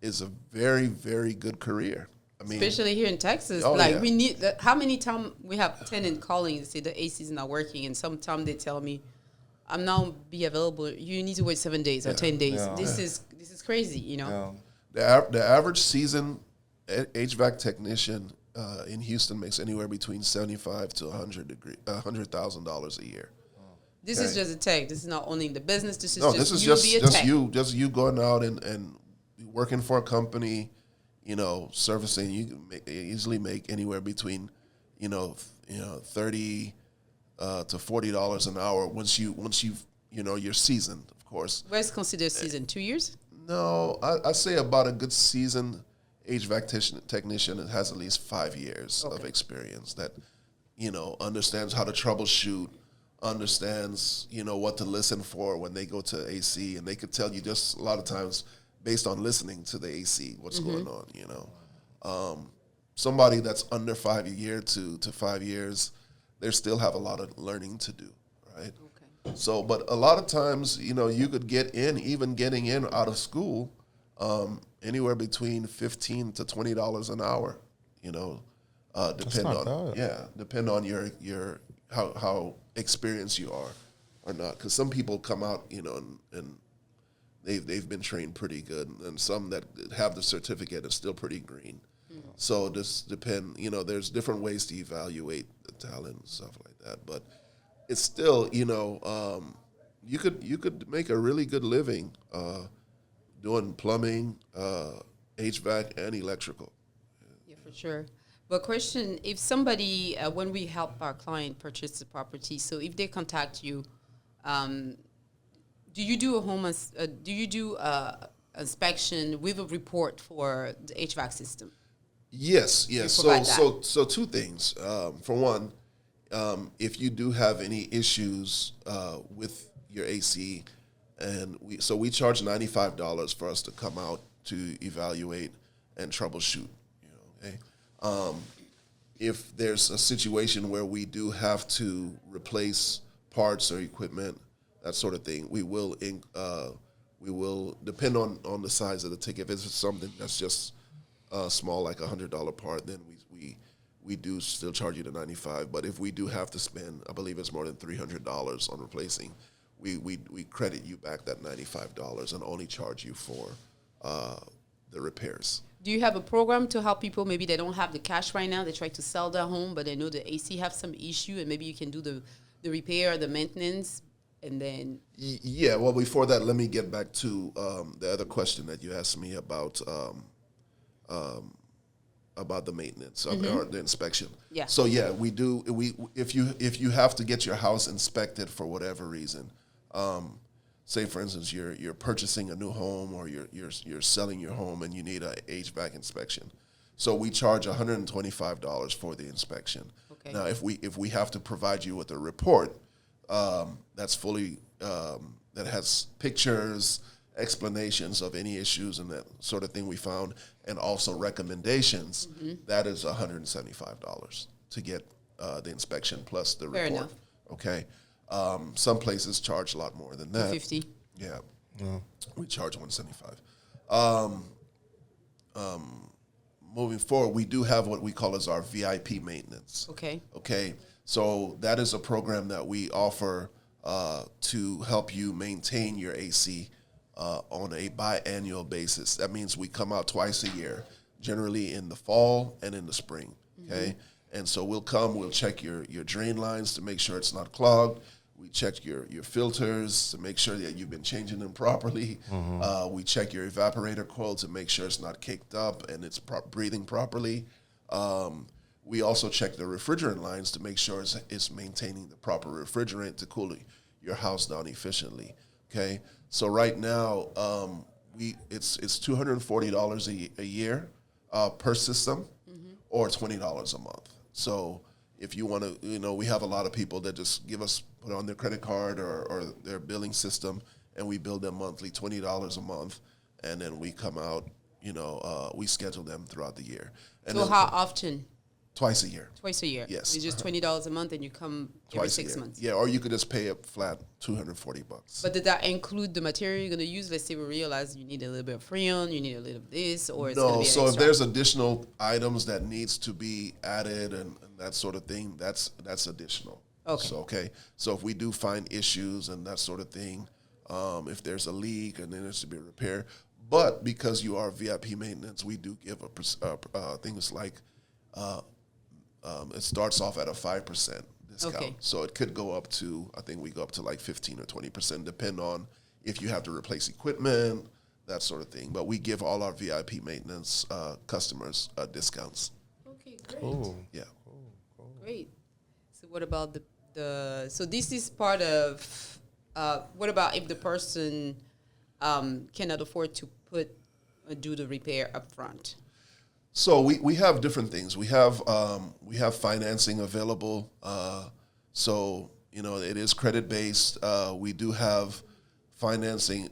is a very, very good career. I mean, especially here in Texas, we need how many times we have tenant calling and say the AC is not working, and sometimes they tell me, "I'm now be available. You need to wait 7 days or 10 days." Yeah. This is crazy, Yeah. The average season HVAC technician in Houston makes anywhere between $75,000 to $100,000 a year. This is just a tech. This is not owning the business. This is just you going out and working for a company, servicing. You can easily make anywhere between, $30 to $40 an hour once you're seasoned, of course. What's considered seasoned? 2 years? No, I say about a good seasoned HVAC technician that has at least 5 years of experience that, understands how to troubleshoot, understands, what to listen for when they go to AC, and they could tell you just a lot of times based on listening to the AC what's going on, Somebody that's under 5 years to 5 years, they still have a lot of learning to do, right? Okay. So, but a lot of times, you could even getting in out of school, anywhere between $15 to $20 an hour, depend on your how experienced you are or not. Because some people come out, and they've been trained pretty good, and some that have the certificate are still pretty green. Mm-hmm. So just depend. There's different ways to evaluate the talent and stuff like that. But it's still, you could make a really good living doing plumbing, HVAC, and electrical. Yeah, for sure. But question, if somebody, when we help our client purchase the property, so if they contact you, do you do a inspection with a report for the HVAC system? Yes. So two things. For one, if you do have any issues with your AC, and we charge $95 for us to come out to evaluate and troubleshoot. Okay. If there's a situation where we do have to replace parts or equipment, that sort of thing, we will depend on the size of the ticket. If it's something that's just small, like $100 part, then we do still charge you the $95. But if we do have to spend, I believe it's more than $300 on replacing, we credit you back that $95 and only charge you for the repairs. Do you have a program to help people? Maybe they don't have the cash right now. They try to sell their home, but they know the AC have some issue, and maybe you can do the repair, the maintenance, and then. Yeah. Well, before that, let me get back to the other question that you asked me about the maintenance or the inspection. Yeah. So yeah, we do. If you have to get your house inspected for whatever reason, say for instance you're purchasing a new home or you're selling your home and you need a HVAC inspection. So we charge $125 for the inspection. Okay. Now if we have to provide you with a report that's fully that has pictures, explanations of any issues and that sort of thing we found, and also recommendations, that is $175 to get the inspection plus the Fair report. enough. Okay. Some places charge a lot more than that. 50. Yeah. We charge $175. Moving forward, we do have what we call as our VIP maintenance. Okay. Okay. So that is a program that we offer to help you maintain your AC on a biannual basis. That means we come out twice a year, generally in the fall and in the spring. Okay. And so we'll check your drain lines to make sure it's not clogged. We check your filters to make sure that you've been changing them properly. We check your evaporator coil to make sure it's not caked up and it's breathing properly. We also check the refrigerant lines to make sure it's maintaining the proper refrigerant to cool your house down efficiently. Okay, so right now it's $240 a year per system, or $20 a month. So if you want to, we have a lot of people that just put on their credit card or their billing system, and we bill them monthly $20 a month, and then we come out, we schedule them throughout the year. And So how often? Twice a year. Twice a year. Yes. It's just $20 a month, and you come every Twice a 6 year. months. Yeah, or you could just pay a flat $240. But did that include the material you're going to use? Let's say we realize you need a little bit of Freon, you need a little of this, or it's going to No, be so if extra? there's additional items that needs to be added and that sort of thing, that's additional. Okay. So if we do find issues and that sort of thing, if there's a leak and then there's to be a repair, but because you are VIP maintenance, we do give things like it starts off at a 5% discount. Okay. So it could go up to, I think we go up to like 15 or 20%, depend on if you have to replace equipment, that sort of thing. But we give all our VIP maintenance customers discounts. Okay, great. Cool. Yeah. Great. So what about so this is part of, what about if the person cannot afford to do the repair up front? So we have different things. We have financing available. So it is credit based. We do have financing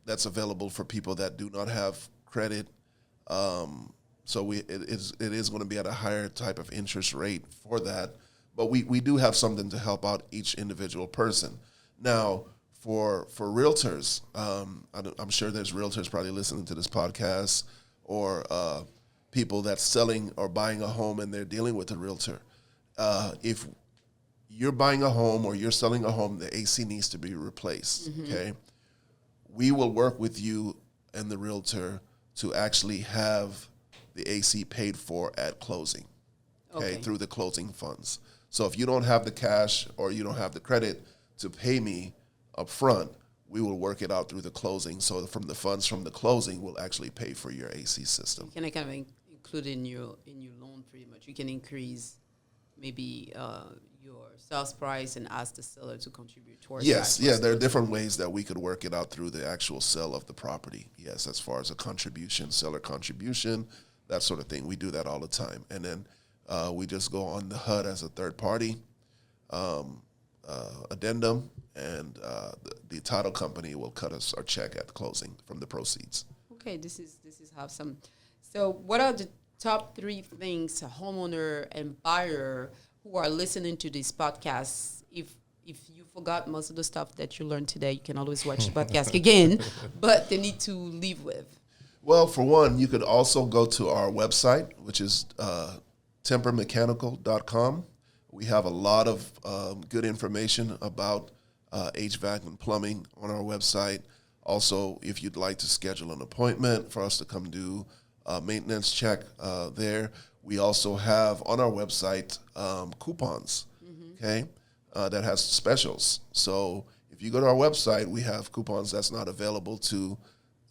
that's available for people that do not have credit. So it is going to be at a higher type of interest rate for that. But we do have something to help out each individual person. Now, for realtors, I'm sure there's realtors probably listening to this podcast, or people that's selling or buying a home and they're dealing with a realtor. If you're buying a home or you're selling a home, the AC needs to be replaced, okay? We will work with you and the realtor to actually have the AC paid for at closing, okay, through the closing funds. So if you don't have the cash or you don't have the credit to pay me up front, we will work it out through the closing. So from the funds from the closing, we'll actually pay for your AC system. Can I kind of include in your loan pretty much? You can increase maybe your sales price and ask the seller to contribute towards Yes, that. yeah, there are different ways that we could work it out through the actual sale of the property. Yes, as far as a contribution, seller contribution, that sort of thing. We do that all the time. And then we just go on the HUD as a third party addendum, and the title company will cut us our check at the closing from the proceeds. Okay, this is awesome. So what are the top 3 things a homeowner and buyer who are listening to this podcast, if you forgot most of the stuff that you learned today, you can always watch the podcast again, but they need to leave with? Well, for one, you could also go to our website, which is tempermechanical.com. We have a lot of good information about HVAC and plumbing on our website. Also, if you'd like to schedule an appointment for us to come do maintenance check there. We also have on our website coupons, okay, that has specials. So if you go to our website, we have coupons that's not available to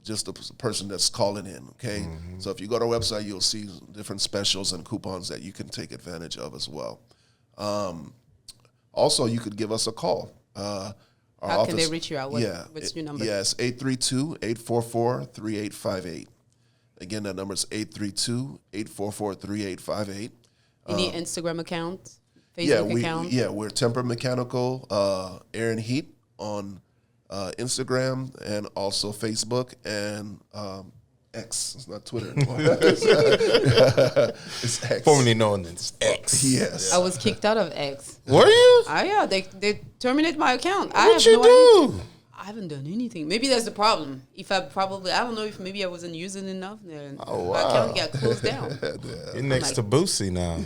just the person that's calling in, okay? So if you go to our website, you'll see different specials and coupons that you can take advantage of as well. Also, you could give us a call. How can they reach you out? What's your number? Yes, 832-844-3858. Again, that number is 832-844-3858. Any Instagram account? Facebook account? Yeah, we're Temper Mechanical Air and Heat on Instagram and also Facebook and X. It's not Twitter anymore. It's X. Formerly known as X. Yes. I was kicked out of X. Were you? Yeah, they terminated my account. What'd you do? I haven't done anything. Maybe that's the problem. I don't know if maybe I wasn't using enough. Then my account got closed down. You're next to Boosie now.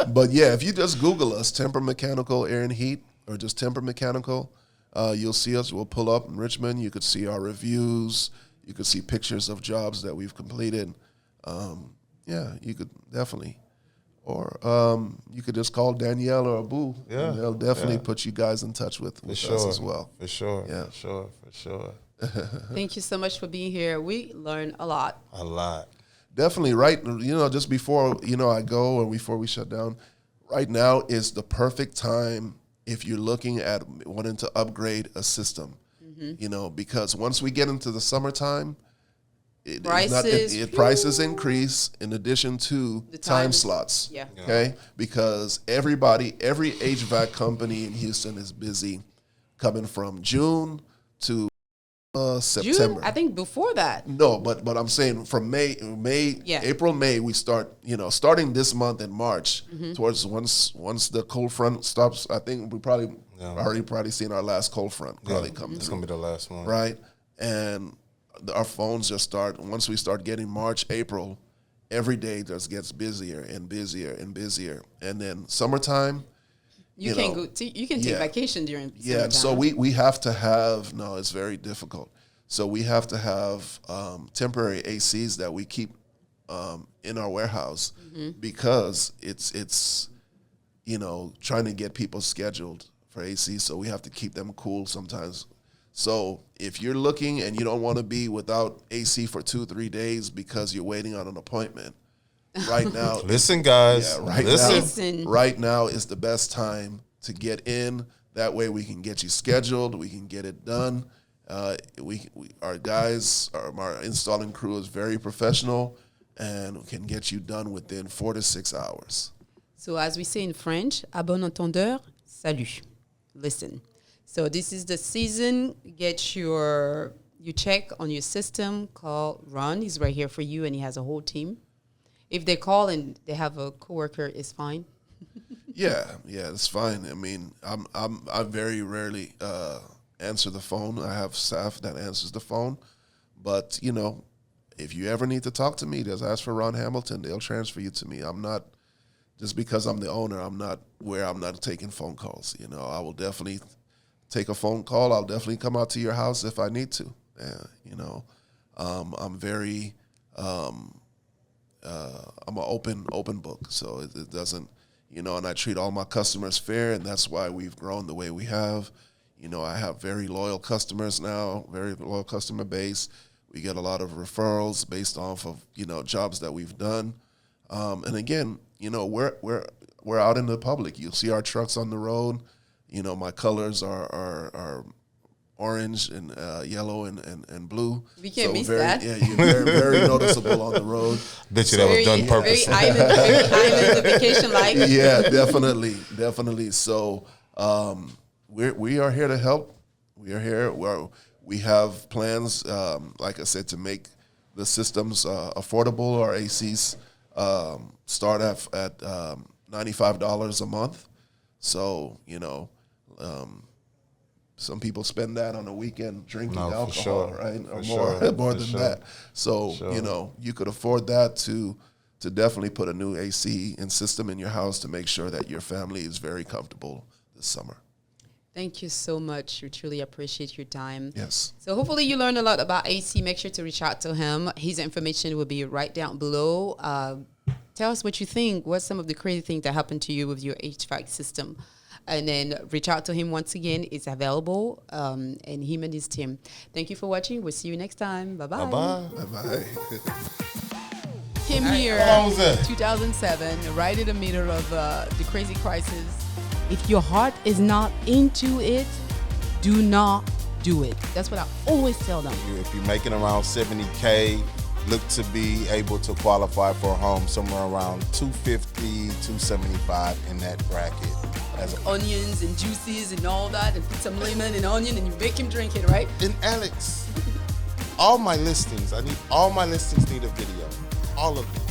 But yeah, if you just Google us, Temper Mechanical Air and Heat, or just Temper Mechanical, you'll see us. We'll pull up in Richmond. You could see our reviews. You could see pictures of jobs that we've completed. Yeah, you could definitely. Or you could just call Danielle or Abu. Yeah. And they'll definitely put you guys in touch with us as well. For sure. Yeah. For sure. Thank you so much for being here. We learned a lot. A lot. Definitely, right? Just before, I go or before we shut down, right now is the perfect time if you're looking at wanting to upgrade a system, because once we get into the summertime, prices increase in addition to the time slots. Yeah. Okay? Because every HVAC company in Houston is busy coming from June to September. June? I think before that. No, but I'm saying from April, May, we start, starting this month in March, towards once the cold front stops, I think we probably already seen our last cold front probably come through. It's going to be the last one. Right? And our phones just start, once we start getting March, April, every day just gets busier and busier and busier. And then summertime, you can take vacation during summertime. Yeah, so we have to have, it's very difficult. So we have to have temporary ACs that we keep in our warehouse because it's trying to get people scheduled for AC, so we have to keep them cool sometimes. So if you're looking and you don't want to be without AC for 2-3 days because you're waiting on an appointment, right now. Listen, guys. Yeah, right now is the best time to get in. That way we can get you scheduled. We can get it done. Our guys, our installing crew is very professional and can get you done within 4 to 6 hours. So as we say in French, à bon entendeur, salut. Listen. So this is the season. Get you check on your system. Call Ron. He's right here for you, and he has a whole team. If they call and they have a coworker, it's fine. Yeah, it's fine. I mean, I very rarely answer the phone. I have staff that answers the phone, but if you ever need to talk to me, just ask for Ron Hamilton. They'll transfer you to me. I'm not just because I'm the owner. I'm not taking phone calls. I will definitely take a phone call. I'll definitely come out to your house if I need to. I'm very, I'm an open book. So it doesn't, and I treat all my customers fair, and that's why we've grown the way we have. I have very loyal customers now, very loyal customer base. We get a lot of referrals based off of, jobs that we've done. And again, we're out in the public. You'll see our trucks on the road. My colors are orange and yellow and blue. We can't miss that. Yeah, you're very, very noticeable on the road. Bet you that was done purposely. Very island vacation-like. Yeah, definitely. So we are here to help. We are here. We have plans, like I said, to make the systems affordable. Our ACs start at $95 a month. So, some people spend that on a weekend drinking alcohol, right? Or more than that. So, you could afford that to definitely put a new AC and system in your house to make sure that your family is very comfortable this summer. Thank you so much. We truly appreciate your time. Yes. So hopefully you learned a lot about AC. Make sure to reach out to him. His information will be right down below. Tell us what you think. What's some of the crazy things that happened to you with your HVAC system? And then reach out to him once again. It's available, and him and his team. Thank you for watching. We'll see you next time. Bye-bye. Bye-bye. Bye-bye. Came here How long was that? 2007, right in the middle of the crazy crisis. If your heart is not into it, do not do it. That's what I always tell them. If you're making around 70K, look to be able to qualify for a home somewhere around 250, 275 in that bracket. Onions and juices and all that, and put some lemon and onion, and you make him drink it, right? And Alex, all my listings need a video. All of them.